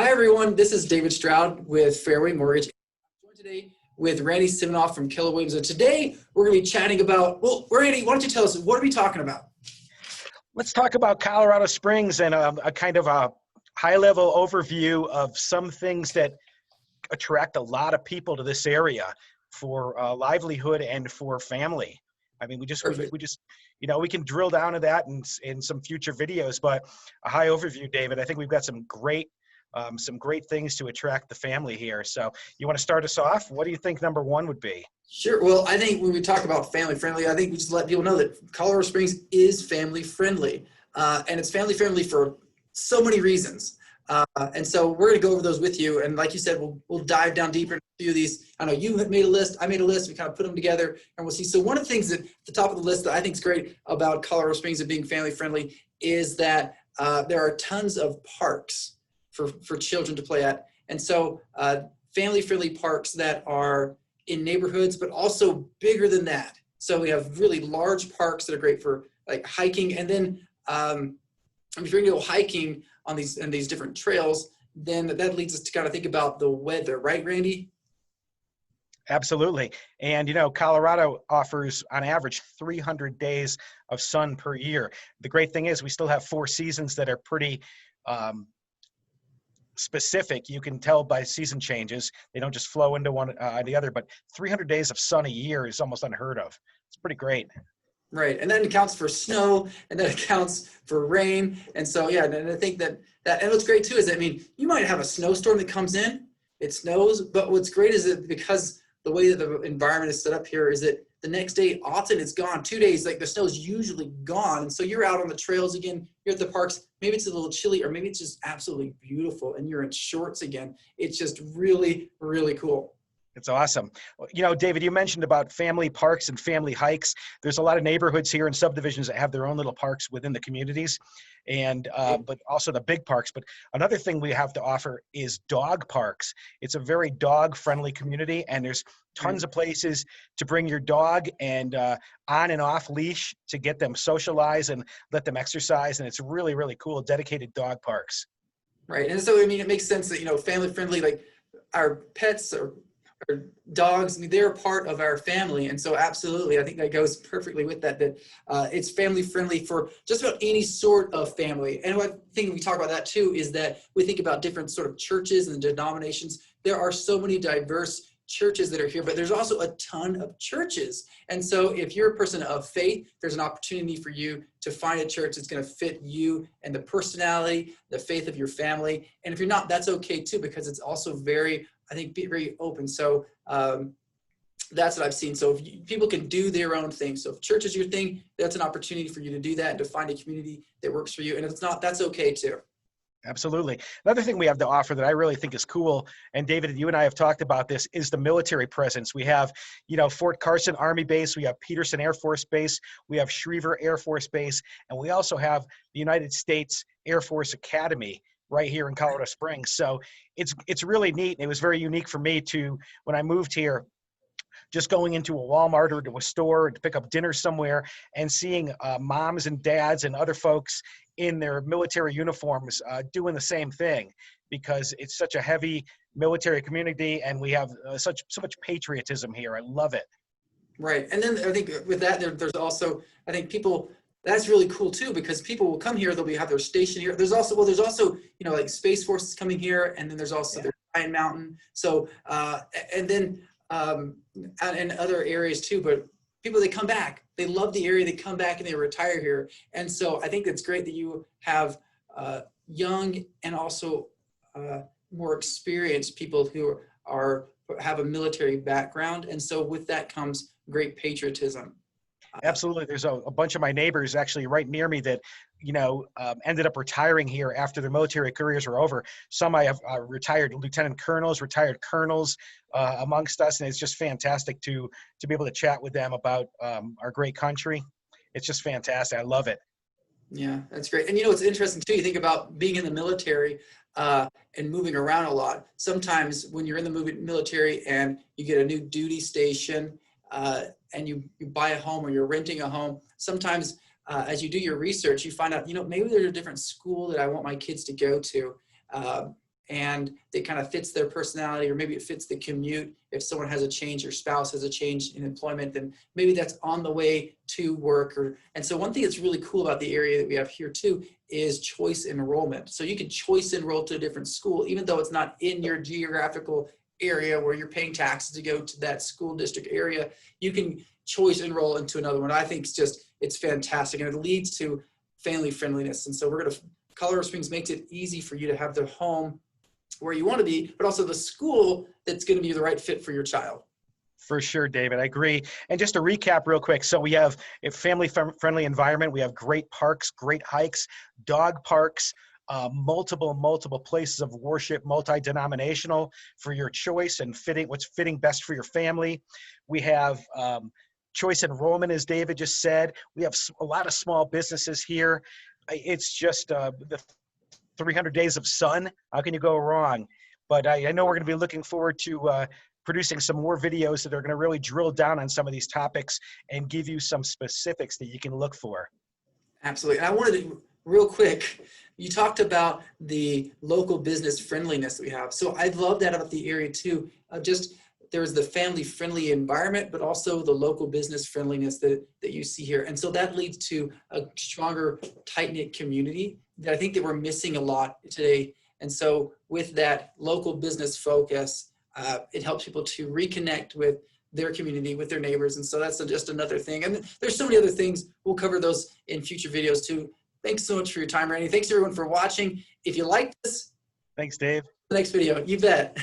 Hi, everyone. This is David Stroud with Fairway Mortgage. I'm joined today with Randy Siminoff from Keller Williams. And today we're going to be chatting about, well, Randy, why don't you tell us, what are we talking about? Let's talk about Colorado Springs and a kind of a high-level overview of some things that attract a lot of people to this area for livelihood and for family. I mean, we just, we can drill down to that in some future videos, but a high overview, David. I think we've got some great things to attract the family here. So you want to start us off? What do you think number one would be? Sure. Well, I think when we talk about family friendly, I think we just let people know that Colorado Springs is family friendly. And it's family friendly for so many reasons. And so we're going to go over those with you. And like you said, we'll dive down deeper into a few of these. I know you made a list. I made a list. We kind of put them together and we'll see. So one of the things that at the top of the list that I think is great about Colorado Springs and being family friendly is that there are tons of parks for children to play at. And so family friendly parks that are in neighborhoods, but also bigger than that. So we have really large parks that are great for like hiking. And then if you're going to go hiking on these different trails, then that leads us to kind of think about the weather, right, Randy? Absolutely. And, you know, Colorado offers on average 300 days of sun per year. The great thing is we still have 4 seasons that are pretty specific. You can tell by season changes. They don't just flow into one the other, but 300 days of sun a year is almost unheard of. It's pretty great. Right, and then it accounts for snow, and then it accounts for rain, and so yeah, and I think that and what's great too is that, I mean, you might have a snowstorm that comes in, it snows, but what's great is that because the way that the environment is set up here is that the next day often it's gone. 2 days, like the snow is usually gone, and so you're out on the trails again, you're at the parks, maybe it's a little chilly, or maybe it's just absolutely beautiful, and you're in shorts again. It's just really, really cool. It's awesome. You know, David, you mentioned about family parks and family hikes. There's a lot of neighborhoods here and subdivisions that have their own little parks within the communities, and but also the big parks. But another thing we have to offer is dog parks. It's a very dog-friendly community, and there's tons of places to bring your dog and on and off leash to get them socialized and let them exercise. And it's really, really cool, dedicated dog parks. Right, and so, I mean, it makes sense that, you know, family-friendly, like our pets or dogs, I mean, they're a part of our family, and so absolutely, I think that goes perfectly with that it's family friendly for just about any sort of family. And one thing we talk about that too is that we think about different sort of churches and denominations. There are so many diverse churches that are here, but there's also a ton of churches. And so if you're a person of faith, there's an opportunity for you to find a church that's going to fit you and the personality, the faith of your family. And if you're not, that's okay too, because it's also very, I think, very open. So that's what I've seen. So if people can do their own thing. So if church is your thing, that's an opportunity for you to do that and to find a community that works for you. And if it's not, that's okay too. Absolutely. Another thing we have to offer that I really think is cool, and David, you and I have talked about this, is the military presence. We have, you know, Fort Carson Army Base, we have Peterson Air Force Base, we have Schriever Air Force Base, and we also have the United States Air Force Academy right here in Colorado Springs. So it's really neat. It was very unique for me to, when I moved here, just going into a Walmart or to a store to pick up dinner somewhere and seeing moms and dads and other folks in their military uniforms doing the same thing, because it's such a heavy military community and we have so much patriotism here. I love it. Right. And then I think with that, there's also, I think people, that's really cool too, because people will come here, have their station here. There's also, you know, like Space Force is coming here, and then there's also the Iron Mountain. So, and then, and other areas too, but people, they come back, they love the area, they come back and they retire here. And so I think it's great that you have young and also more experienced people who have a military background. And so with that comes great patriotism. Absolutely. There's a bunch of my neighbors actually right near me that, you know, ended up retiring here after their military careers were over. Some I have retired lieutenant colonels, retired colonels amongst us. And it's just fantastic to be able to chat with them about our great country. It's just fantastic. I love it. Yeah, that's great. And you know, it's interesting too. You think about being in the military and moving around a lot. Sometimes when you're in the military and you get a new duty station, and you buy a home or you're renting a home, sometimes as you do your research, you find out, you know, maybe there's a different school that I want my kids to go to. and it kind of fits their personality, or maybe it fits the commute. If someone has a change, your spouse has a change in employment, then maybe that's on the way to work. And so one thing that's really cool about the area that we have here too is choice enrollment. So you can choice enroll to a different school, even though it's not in your geographical area where you're paying taxes to go to that school district area. You can choice enroll into another one. I think it's fantastic, and it leads to family friendliness. And so Colorado Springs makes it easy for you to have the home where you want to be, but also the school that's going to be the right fit for your child. For sure, David, I agree. And just to recap real quick, so we have a family-friendly environment. We have great parks, great hikes, dog parks, multiple places of worship, multi-denominational for your choice and what's fitting best for your family. We have choice enrollment, as David just said. We have a lot of small businesses here. It's just the 300 days of sun. How can you go wrong? But I know we're going to be looking forward to producing some more videos that are going to really drill down on some of these topics and give you some specifics that you can look for. Absolutely. And I wanted to, real quick, you talked about the local business friendliness that we have. So I love that about the area too. There's the family-friendly environment, but also the local business friendliness that you see here. And so that leads to a stronger, tight-knit community that I think that we're missing a lot today. And so with that local business focus, it helps people to reconnect with their community, with their neighbors. And so that's just another thing. And there's so many other things. We'll cover those in future videos too. Thanks so much for your time, Randy. Thanks everyone for watching. If you like this, thanks, Dave. the next video, you bet.